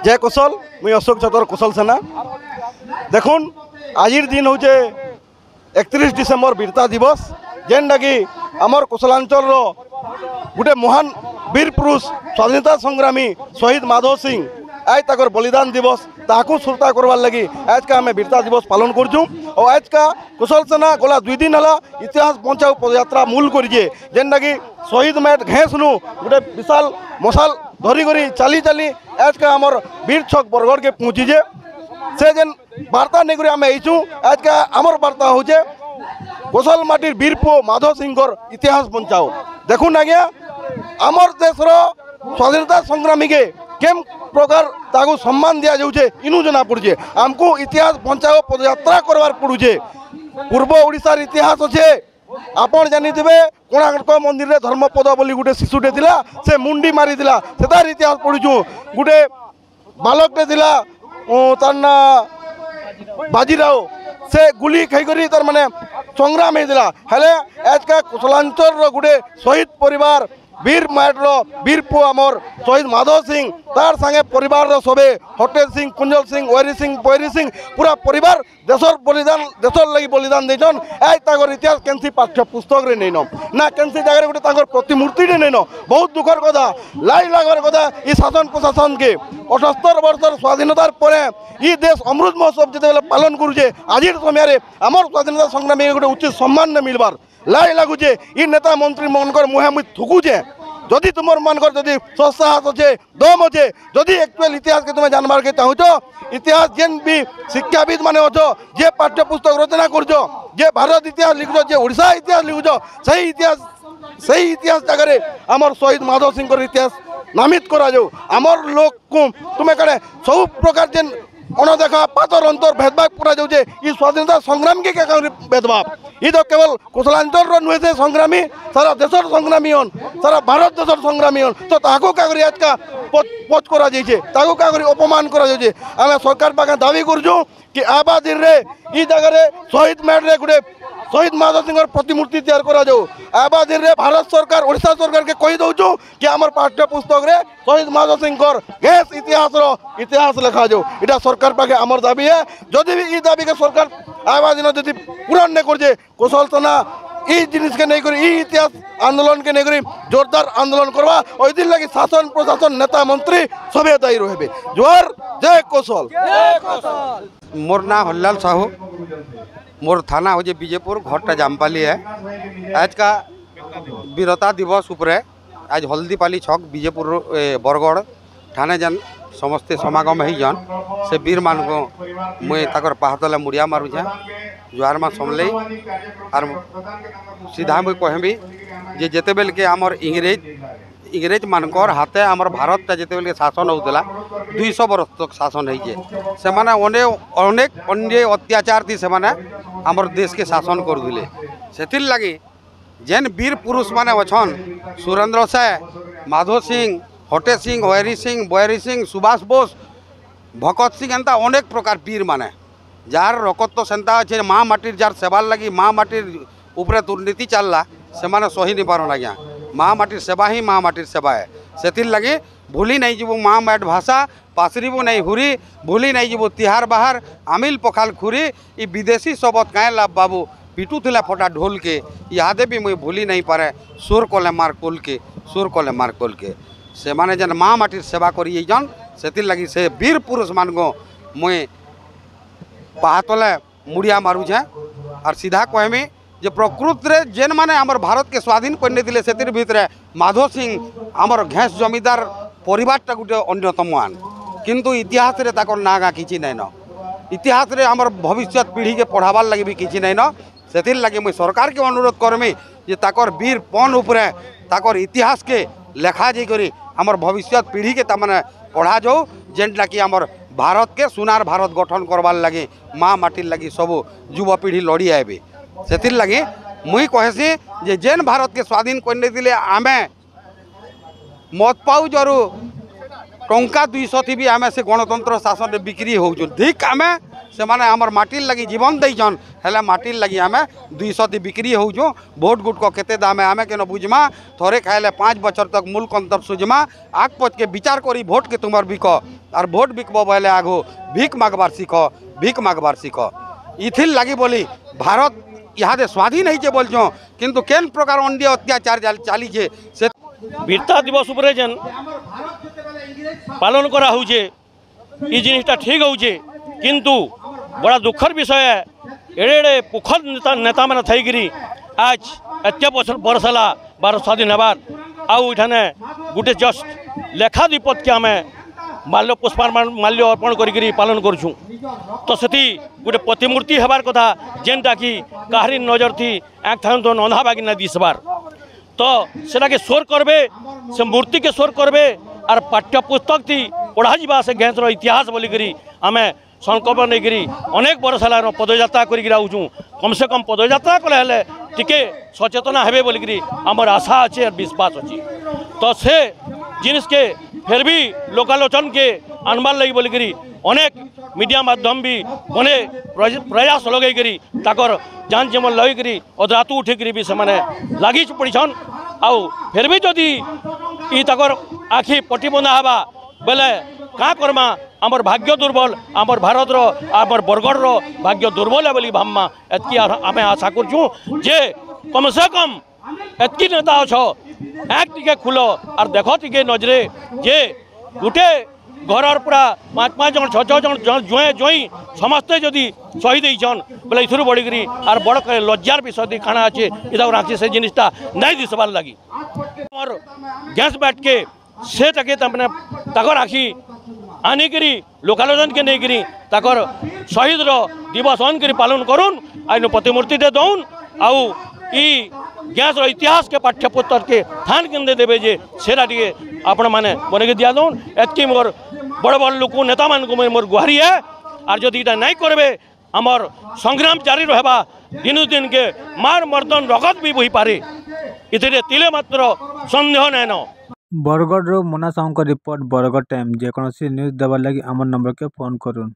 जय कुशल मुई अशोक चतर कुशल सेना देखुन आजिर दिन हूँ 31 डिसेम्बर वीरता दिवस जेनटा कि आमर कुशलांचल गोटे महान वीर पुरुष स्वाधीनता संग्रामी शहीद माधव सिंह आज तक बलिदान दिवस ताकू श्रोता करवार लगी आज का आम वीरता दिवस पालन करूँ और आज का कुशल सेना गला 2 दिन है इतिहास बचाओ पदयात्रा मूल करें जेनटा कि शहीद मैट घेसनु गोटे विशाल मशाल धरी करी चली चली आज का आमर वीर छक बरगढ़ के पहुँचीजे से जेन वार्ता नहीं करी आम आईचु आज का आमर वार्ता हो कुशल माटिर वीर पुओ माधव सिंह इतिहास बचाओ देखुन आज्ञा आमर देशर स्वाधीनता संग्रामी के केम प्रकार ताकू सम्मान दिया जाऊे इनू जना पड़े आमको इतिहास बचाओ पदयात्रा करवार पड़ुचे पूर्व ओडिशार इतिहास अच्छे आपण जानिथे कोणार्क मंदिर में धर्मपद बोली गोटे शिशुटे थिला से मुंडी मारी से तार इतिहास पढ़ुचु गोटे बालकटे थिला तार ना बाजीराव से गुली खाई तार माने संग्राम होता हेले आज का कुशलांचल गोटे शहीद परिवार वीर मैट्र वीर पुओ आमर शहीद माधव सिंह तार संगे परिवार सबे हटेल सिंह कुंजल सिंह वैरी सिंह पैरी सिंह पूरा परिवार देशर बलिदान देशर लगी बलिदान देन आज तक इतिहास कैंसी पाठ्य पुस्तक रे नहीं ना कैंसी जगह गोटे प्रतिमूर्ति नहीं बहुत दुखर कथा लाई लगवार कथा ये शासन प्रशासन के 78 वर्षर स्वाधीनतार पर ये देश अमृत महोत्सव जो पालन करुचे आज समय आमर स्वाधीनता संग्रामी गोटे उचित सम्मान नहीं मिलबार लाई लगुचे ये नेता मंत्री मनकर मुहे मुझे थुकुचे जदि तुम मानकर जदि ससाहस अच्छे दम अच्छे जदि एक्चुअल इतिहास के तुम्हें जानबार के चाहूच इतिहास जेन भी शिक्षाविद माने अच्छो जे पाठ्य पुस्तक रचना कर जे भारत इतिहास लिखुच जे ओडिशा इतिहास लिखुच सही इतिहास जगह आमर शहीद माधव सिंह इतिहास नामित करा जाऊ आमर लोक को तुम्हें कड़े सब प्रकार जेन अणदेखा पातर अंतर भेदभाव करा जाऊे ये स्वाधीनता संग्राम के क्या भेदभाव ये तो केवल कुशलांचल नुहे से संग्रामी सारा देशर संग्रामी हन सारा भारत देशर संग्रामी हन तो ताको क्या करी आज का पच करा जाइए ताको क्या करी अपमान करा जाउछे आमे सरकार पाखे दाबी करूँ कि आबादी रे ई जगह शहीद मैट रे गोटे शहीद माधव सिंह प्रतिमूर्ति तैयार करा जाऊ आबादी रे भारत सरकार ओडिशा सरकार के कही दौचु कि आमर पाठ्य पुस्तक रे शहीद माधव सिंह घेस इतिहास लिखा जाऊ इटा सरकार पाखे आमर दाबी है जदि भी ई दाबी के सरकार आबादी जदि पूरण नहीं करे कुशल सेना ई जिनिस के नहीं करी इतिहास आंदोलन के नहीं करी जोरदार आंदोलन करवा और दिन लगी शासन प्रशासन नेता मंत्री सभी दायी रहे जोर जय कौशल। मोर ना हल्लाल साहू मोर थाना हो बीजेपुर घरटा जामपाली है आज का वीरता दिवस उपरे आज हल्दीपाली छक बीजेपुर बरगढ़ थाने जान समस्ते समागम हो जान से वीर मान को मुई ताकर पाहतले मुड़िया मारुछे जुआर मा समले आर सीधा मुई कहबी जे जेते बेल के आमर इंग्रेज मानकर हाथे आमर भारतटा जेते बेल के शासन होतला 200 वर्ष तक शासन होइजे से माने अनेक अन्य अत्याचार थी से माने आमर देश के शासन करुले सेथिर लगी जेन वीर पुरुष माने अछन सुरेंद्र से माधव सिंह हटे सिंह वैरी सिंह बयरी सिंह सुभाष बोस भगत सिंह एंता अनेक प्रकार वीर माने जार रकत सेंता अच्छे माँ माटिर जार सेवार लगी माँ माटिर उपरे दुर्नीति चलला से माने सही नहीं पारन आज्ञा माँ माटिर सेवा ही माँ माटिर सेवा है सेथिर लगी भूली नहीं जीवु माँ मैट भाषा पासरीबु नहीं हुरी भूली नहीं जीवु तिहार बाहर आमिल पखाल खुरी ये विदेशी शब्द काए लाभ बाबू पिटू थिला फटा ढोल के यादे भी मुझे भूली नहीं पारे सुर कले मार कोल के से माने जन माँ माटिर सेवा करी जन सेतिर लगी से वीर पुरुष मान को मुई पाहतले मुड़िया मारुछे और सीधा कहमी जे प्रकृत रे जेन माने आमर भारत के स्वाधीन करने दिले सेतिर भितरे माधव सिंह आमर घेस जमीदार परिवारटा गोटे अन्यतम आन किंतु इतिहास रे ताकर नागा किछि नहीं न इतिहास रे आमर भविष्य पीढ़ी के पढ़ाबार लगी भी किछि नहीं न सेतिर लगी मुई सरकार के अनुरोध करमी जे ताकर वीर पन उपरे ताकर इतिहास के लेखा जाई करी आमर भविष्य पीढ़ी के तमाने पढ़ा जाऊ जेनटा कि आमर भारत के सुनार भारत गठन करवार लगी माँ माटिर लगी सब युवपीढ़ी लड़ी आए सेतिर लगी मुई कहसी जे जेन भारत के स्वाधीन करने दिले आमे मत पाऊ जरू टंका 200 थी भी आमे से गणतंत्र शासन बिक्री हो ठीक आमे से माने आमर माटिर लगी जीवन देछन हेले माटिर लगी आमे 200 दी बिक्री होउछु भोट गुट को केते दाम आमे केन बुझमा थोड़े खाइले 5 बछर तक मूल कंतर सुजमा आग पच के विचार करी भोट के तुमर बिक और भोट बिकबो बोले आगो भीख मागबार सीख इथिल लगी बोली भारत इहादे स्वाधीन है बोलछो किंतु केन प्रकार अन्य अत्याचार चाली से वीरता दिवस उपरे जेन पालन करा होउछे ई जिनिसटा ठीक होउछे किंतु बड़ा दुखर विषय एड़े एड़े पुखल नेता मैंने थी आज एत बरसला 12 दिन हबार आउ इठाने गोटे जस्ट लेखा दीपत के आम माल्य पुष्पामाल्य अर्पण करी पालन करूँ तो से गोटे प्रतिमूर्ति हबार कथा जेनटा कि कहारी नजर थी आँख था तो अंधा बागी ना दिसबार तो सेटा के स्वर करबे से मूर्ति के स्वर करबे और पाठ्य पुस्तक थी पढ़ा जा से गैंसर इतिहास बोलिकी आम संकल्प नहीं अनेक बरस है पदयात्रा करूँ कम से कम पदयात्रा कले टिके सचेतना हेबे बोलिकी आमर आशा अच्छे और विश्वास अच्छी तो से जिनिस के फिर भी लोकालोचन के आनबार लगी बोलिकी अनेक मीडिया माध्यम भी अनेक प्रयास लगेकरी ताकर जान जमन लगेकरी अधरातु उठिकी भी से लगी पड़छन आउ फिर भी जदि ई ताकर आखि पटी बंधा हवा बेले क्या करमा आमर भाग्य दुर्बल आमर भारत रो आमर बरगढ़ रो भाग्य दुर्बल है बोली भावमा एतकी आम आशा करूँ जे कम से कम एतकी नेता अच्छ एक टिके खुल और देख टिके नजरे जे गोटे घर पूरा 5 जन 6 जन जुए जुई समस्ते जदि शहीद होन बोले इथुर बढ़ी और बड़ लज्जार विषय खाना अच्छे इधर राखी से जिनिसटा नहीं दिसबार लगी और गैस बैठ के से तके तमने ताकर आखि आनिकी लोकालोचन के नहीं ताकर शहीद रो दिवस अन कर पालन करुन आइन प्रतिमूर्ति दे दौन आउ ई गैस रो इतिहास के पाठ्यपुस्तक के थान केंद्र देवे जे सेरा टे आपण मैंने बने दिया दौन एतकी मोर बड़ बड़ लोक नेता मान को मोर गुहारी है और जदि इटा नहीं करबे आमर संग्राम जारी रहबा दिन दिन के मार मर्दन रगत भी बही पारे इतने तिले मात्र सन्देह नैन बरगढ़ मोना साहू रिपोर्ट बरगढ़ टाइम जेकोसी न्यूज देवार लगी आम नंबर के फोन करूँ।